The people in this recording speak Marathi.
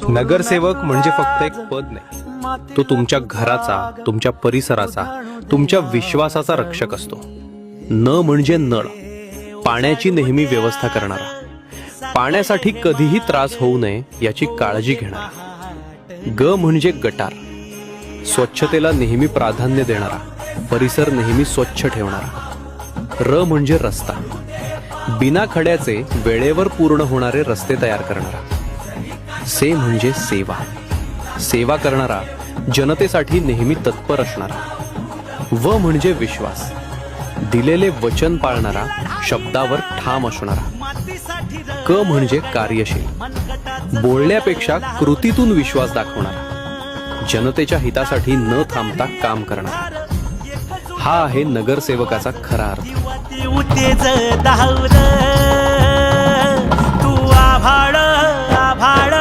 नगरसेवक म्हणजे फक्त एक पद नाही, तो तुमच्या घराचा, तुमच्या परिसराचा, तुमच्या विश्वासाचा रक्षक असतो. न म्हणजे नळ, पाण्याची नेहमी व्यवस्था करणारा, पाण्यासाठी कधीही त्रास होऊ नये याची काळजी घेणारा. ग म्हणजे गटार, स्वच्छतेला नेहमी प्राधान्य देणारा, परिसर नेहमी स्वच्छ ठेवणारा. र म्हणजे रस्ता, बिना खड्याचे वेळेवर पूर्ण होणारे रस्ते तयार करणारा. से म्हणजे सेवा, सेवा करणारा, जनतेसाठी नेहमी तत्पर असणारा. व म्हणजे विश्वास, दिलेले वचन पाळणारा, शब्दावर ठाम असणारा. क म्हणजे कार्यशील, बोलण्यापेक्षा कृतीतून विश्वास दाखवणारा, जनतेच्या हितासाठी न थांबता काम करणारा. हा आहे नगरसेवकाचा खरा अर्थ. तू आभाळ आभाळ